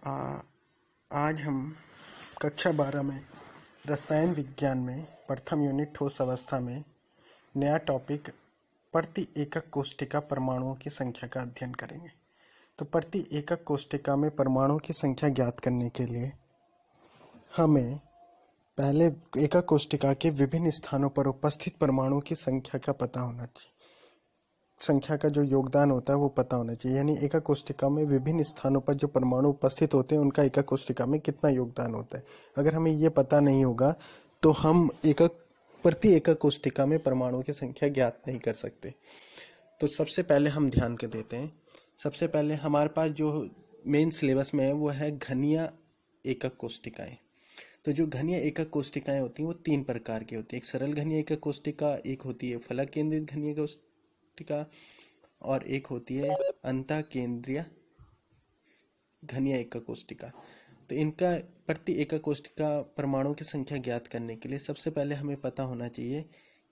आ, आज हम कक्षा 12 में रसायन विज्ञान में प्रथम यूनिट ठोस अवस्था में नया टॉपिक प्रति एकक कोष्ठिका परमाणुओं की संख्या का अध्ययन करेंगे। तो प्रति एकक कोष्ठिका में परमाणुओं की संख्या ज्ञात करने के लिए हमें पहले एकक कोष्ठिका के विभिन्न स्थानों पर उपस्थित परमाणुओं की संख्या का पता होना चाहिए। संख्या का जो योगदान होता है वो पता होना चाहिए, यानी एकक कोष्ठिका में विभिन्न स्थानों पर जो परमाणु उपस्थित होते हैं उनका एकक कोष्ठिका में कितना योगदान होता है। अगर हमें ये पता नहीं होगा तो हम प्रति एकक कोष्ठिका में परमाणुओं की संख्या ज्ञात नहीं कर सकते। तो सबसे पहले हम ध्यान के देते हैं। सबसे पहले हमारे पास जो मेन सिलेबस में है वो है घनीय एकक कोष्ठिकाएं। तो जो घनीय एकक कोष्ठिकाएं होती हैं वो तीन प्रकार की होती है। एक सरल घनीय एकक कोष्ठिका, एक होती है फलक केंद्रित घनीय कोष्ठिका और एक होती है अंतः केंद्रीय घनीय एकक कोष्ठिका। तो इनका प्रति एकक कोष्ठिका परमाणु की संख्या ज्ञात करने के लिए सबसे पहले हमें पता होना चाहिए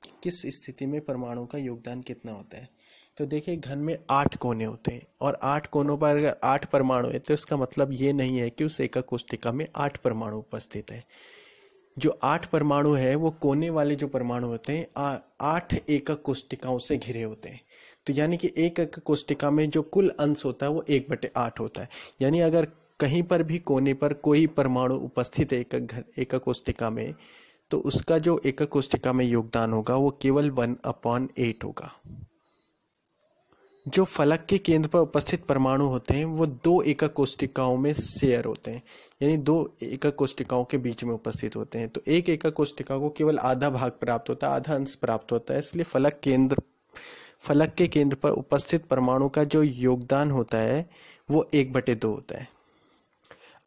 कि किस स्थिति में परमाणु का योगदान कितना होता है। तो देखिए, घन में 8 कोने होते हैं और 8 कोनों पर अगर 8 परमाणु है तो इसका मतलब ये नहीं है कि उस एकक कोष्ठिका में 8 परमाणु उपस्थित है। जो 8 परमाणु है वो कोने वाले जो परमाणु होते हैं 8 एकक कोष्ठिकाओं से घिरे होते हैं। तो यानी कि एक एकक कोष्ठिका में जो कुल अंश होता है वो 1/8 होता है। यानी अगर कहीं पर भी कोने पर कोई परमाणु उपस्थित है एकक कोष्ठिका में, तो उसका जो एकक कोष्ठिका में योगदान होगा वो केवल 1/8 होगा। जो फलक के केंद्र पर उपस्थित परमाणु होते हैं वो 2 एकक कोष्ठिकाओं में शेयर होते हैं, यानी 2 एकक कोष्ठिकाओं के बीच में उपस्थित होते हैं। तो एक एकक कोष्ठिका को केवल आधा भाग प्राप्त होता है, आधा अंश प्राप्त होता है। इसलिए फलक के केंद्र पर उपस्थित परमाणु का जो योगदान होता है वो 1/2 होता है।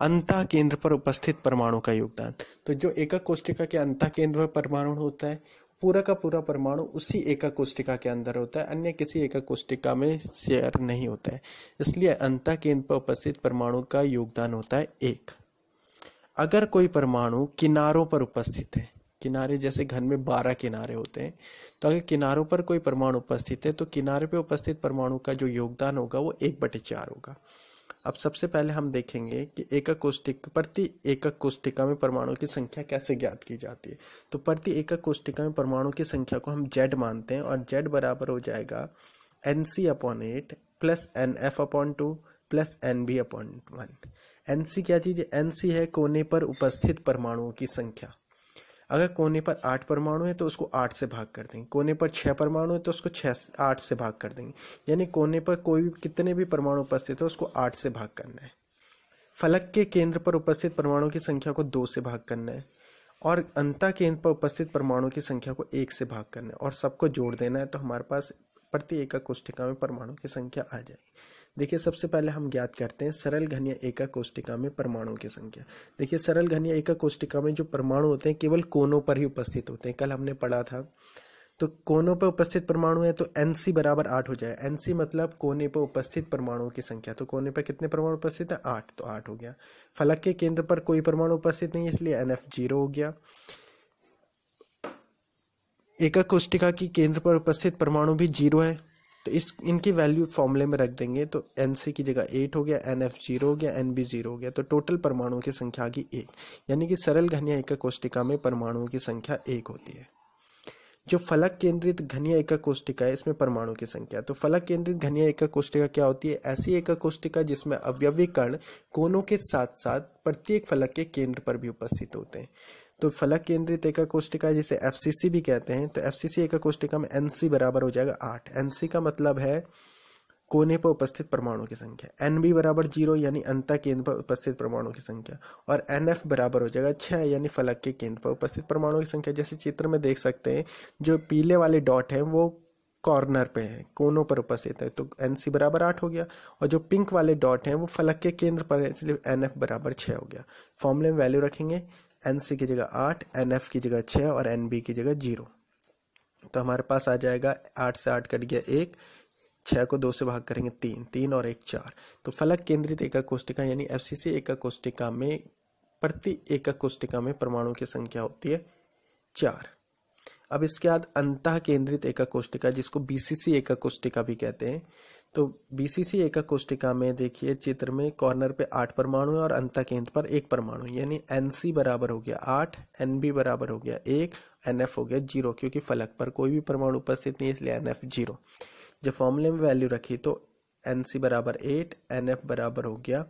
अंतः केंद्र पर उपस्थित परमाणु का योगदान, तो जो एकक कोष्ठिका के अंतः केंद्र पर परमाणु होता है पूरा का पूरा परमाणु उसी एकक कोष्ठिका के अंदर होता है, अन्य किसी एकक कोष्ठिका में शेयर नहीं होता है। इसलिए अंतः केंद्र पर उपस्थित परमाणु का योगदान होता है 1। अगर कोई परमाणु किनारों पर उपस्थित है, किनारे जैसे घन में 12 किनारे होते हैं, तो अगर किनारों पर कोई परमाणु उपस्थित है तो किनारे पर उपस्थित परमाणु का जो योगदान होगा वो 1/4 होगा। अब सबसे पहले हम देखेंगे कि प्रति एकक कोष्ठिका में परमाणु की संख्या कैसे ज्ञात की जाती है। तो प्रति एकक कोष्ठिका में परमाणु की संख्या को हम Z मानते हैं और Z बराबर हो जाएगा Nc/8 plus Nf/2 plus Nb/1। Nc क्या चीज है? Nc है कोने पर उपस्थित परमाणुओं की संख्या। अगर कोने पर 8 परमाणु है तो उसको 8 से भाग कर देंगे, कोने पर 6 परमाणु है तो उसको 8 से भाग कर देंगे, यानी कोने पर कोई कितने भी परमाणु उपस्थित है उसको 8 से भाग करना है। फलक के केंद्र पर उपस्थित परमाणु की संख्या को 2 से भाग करना है और अंतः केंद्र पर उपस्थित परमाणु की संख्या को 1 से भाग करना है और सबको जोड़ देना है। तो हमारे पास प्रति एकक कोष्ठिका में परमाणु की संख्या आ जाएगी। देखिए, सबसे पहले हम ज्ञात करते हैं सरल घनीय एकक कोष्ठिका में परमाणुओं की संख्या। देखिए, सरल घनीय एकक कोष्ठिका में जो परमाणु होते हैं केवल कोनों पर ही उपस्थित होते हैं, कल हमने पढ़ा था। तो कोनों पर उपस्थित परमाणु है तो Nc बराबर 8 हो जाए। Nc मतलब कोने पर उपस्थित परमाणुओं की संख्या। तो कोने पर कितने परमाणु उपस्थित है? 8, तो 8 हो गया। फलक के केंद्र पर कोई परमाणु उपस्थित नहीं है इसलिए Nf 0 हो गया। एकक कोष्ठिका की केंद्र पर उपस्थित परमाणु भी 0 है, तो इनकी वैल्यू फॉर्मूले में रख देंगे। तो Nc की जगह 8 हो गया, Nf 0 हो गया, Nb 0 हो गया। तो टोटल परमाणुओं की संख्या आ गई 1, यानी कि सरल घनीय एकक कोष्ठिका में परमाणुओं की संख्या 1 होती है। जो फलक केंद्रित घनीय एकक कोष्ठिका है इसमें परमाणु की संख्या, तो फलक केंद्रित घनीय एकक कोष्ठिका क्या होती है? ऐसी एकक कोष्ठिका जिसमें अवयवी कण कोनों के साथ साथ प्रत्येक फलक के केंद्र पर भी उपस्थित होते हैं। तो फलक केंद्रित एकक कोष्ठिका जिसे FCC भी कहते हैं, तो FCC एकक कोष्ठिका में Nc बराबर हो जाएगा 8। Nc का मतलब है कोने पर उपस्थित परमाणु की संख्या। Nb बराबर 0 यानी अंतः केंद्र पर उपस्थित परमाणु की संख्या और Nf बराबर हो जाएगा 6 यानी फलक के केंद्र पर उपस्थित परमाणु की संख्या। जैसे चित्र में देख सकते हैं, जो पीले वाले डॉट हैं वो कॉर्नर पे है, कोनों पर उपस्थित है, तो Nc बराबर 8 हो गया। और जो पिंक वाले डॉट हैं वो फलक के केंद्र पर है, इसलिए Nf बराबर 6 हो गया। फॉर्मूले में वैल्यू रखेंगे, Nc की जगह 8, Nf की जगह 6 और Nb की जगह 0। तो हमारे पास आ जाएगा 8 से 8 कट गया 1, 6 को 2 से भाग करेंगे 3, 3 और 1 4। तो फलक केंद्रित एकक कोष्ठिका यानी FCC एकक कोष्ठिका में प्रति एकक कोष्ठिका में परमाणु की संख्या होती है 4। अब इसके बाद अंतः केंद्रित एकक कोष्ठिका जिसको BCC एकक कोष्ठिका भी कहते हैं, तो बीसीसी एकक कोष्टिका में देखिए चित्र में कॉर्नर पे 8 परमाणु है और अंतः केंद्र पर 1 परमाणु, यानी एनसी बराबर हो गया 8, एनबी बराबर हो गया 1, एनएफ हो गया 0, क्योंकि फलक पर कोई भी परमाणु उपस्थित नहीं है इसलिए एनएफ 0। जब फॉर्मूले में वैल्यू रखी तो एनसी बराबर 8, एनएफ बराबर हो गया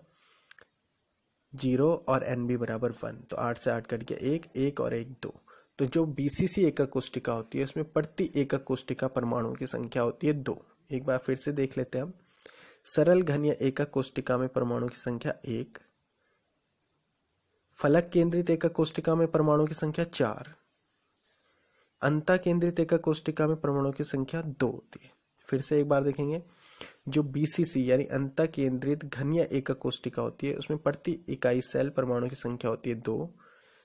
0 और एनबी बराबर 1। तो 8 से 8 कट गया 1, 1 और 1 2। तो जो बीसीसी एकक कोष्टिका होती है उसमें प्रति एकक कोष्टिका परमाणुओं की संख्या होती है 2। एक बार फिर से देख लेते हैं हम। सरल घन या एकक कोष्टिका में परमाणु की संख्या 1, फलक केंद्रित एकक कोष्टिका में परमाणु की संख्या 4, अंतः केंद्रित एकक कोष्टिका में परमाणु की संख्या 2 होती है। फिर से एक बार देखेंगे, जो बीसीसी यानी अंतः केंद्रित घन या एकक कोष्टिका होती है उसमें प्रति इकाई सेल परमाणु की संख्या होती है 2।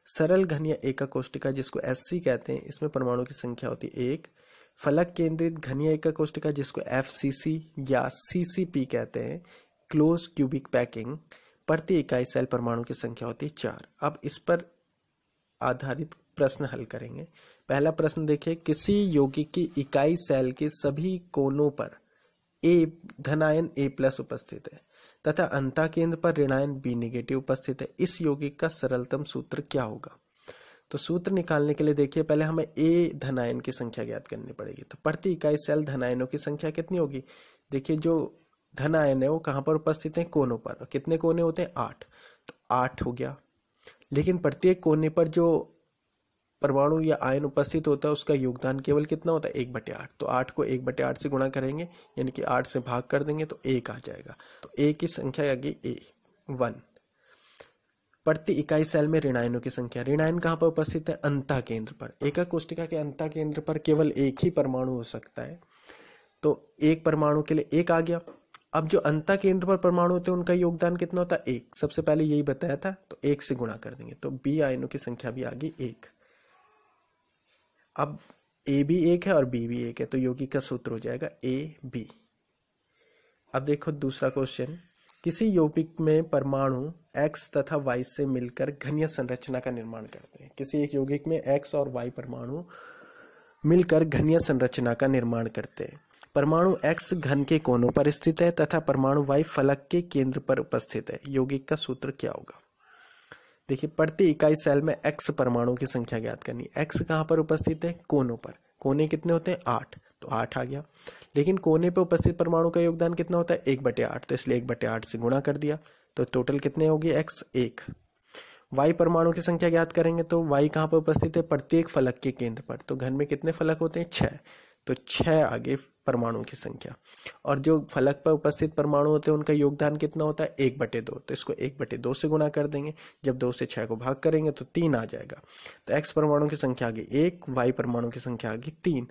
सरल घन या एकक कोष्टिका जिसको एससी कहते हैं इसमें परमाणु की संख्या होती है 1। फलक केंद्रित घन या एकक कोष्टिका जिसको एफसीसी या सीसीपी कहते हैं, क्लोज क्यूबिक पैकिंग, प्रति इकाई सेल परमाणु की संख्या होती है 4। अब इस पर आधारित प्रश्न हल करेंगे। पहला प्रश्न देखिए, किसी यौगिक की इकाई सेल के सभी कोनों पर ए धनायन A+ उपस्थित है तथा अंतः केंद्र पर ऋणायन B- उपस्थित है, इस यौगिक का सरलतम सूत्र क्या होगा? तो सूत्र निकालने के लिए देखिए पहले हमें A धनायन की संख्या ज्ञात करनी पड़ेगी। तो प्रति इकाई सेल धनायनों की संख्या कितनी होगी? देखिए जो धनायन है वो कहाँ पर उपस्थित है? कोनों पर। कितने कोने होते हैं? 8। तो 8 हो गया। लेकिन प्रत्येक कोने पर जो परमाणु या आयन उपस्थित होता है उसका योगदान केवल कितना होता है? 1/8। तो 8 को 1/8 से गुणा करेंगे, यानी कि 8 से भाग कर देंगे तो 1 आ जाएगा। तो A की संख्या आ गई A1। प्रति इकाई सेल में ऋणायनों की संख्या, ऋणायन कहाँ पर उपस्थित है? अंतः केंद्र पर। एकक कोष्टिका के अंतः केंद्र पर केवल एक ही परमाणु हो सकता है, तो एक परमाणु के लिए 1 आ गया। अब जो अंतः केंद्र पर परमाणु होते हैं उनका योगदान कितना होता है? 1। सबसे पहले यही बताया था, तो 1 से गुणा कर देंगे तो B आयनों की संख्या भी आ गई 1। अब A भी 1 है और B भी 1 है, तो यौगिक का सूत्र हो जाएगा AB। अब देखो दूसरा क्वेश्चन, किसी यौगिक में परमाणु X तथा Y से मिलकर घनीय संरचना का निर्माण करते हैं। किसी एक यौगिक में X और Y परमाणु मिलकर घनीय संरचना का निर्माण करते हैं। परमाणु X घन के कोनों पर स्थित है तथा परमाणु Y फलक के केंद्र पर उपस्थित है, यौगिक का सूत्र क्या होगा? देखिए प्रति इकाई सेल में X परमाणु की संख्या ज्ञात करनी। X कहाँ पर उपस्थित है? कोनों पर। कोने कितने होते हैं? 8। तो 8 आ गया। लेकिन कोने पर उपस्थित परमाणु का योगदान कितना होता है? 1/8। तो इसलिए 1/8 से गुणा कर दिया, तो टोटल कितने होगी? X 1। Y परमाणु की संख्या ज्ञात करेंगे तो Y कहाँ पर उपस्थित है? प्रत्येक फलक के केंद्र पर। तो घन में कितने फलक होते हैं? 6। तो 6 आगे परमाणु की संख्या। और जो फलक पर उपस्थित परमाणु होते हैं उनका योगदान कितना होता है? 1/2। तो इसको 1/2 से गुणा कर देंगे। जब 2 से 6 को भाग करेंगे तो 3 आ जाएगा। तो X परमाणु की संख्या आ गई 1, Y परमाणु की संख्या आ गई 3।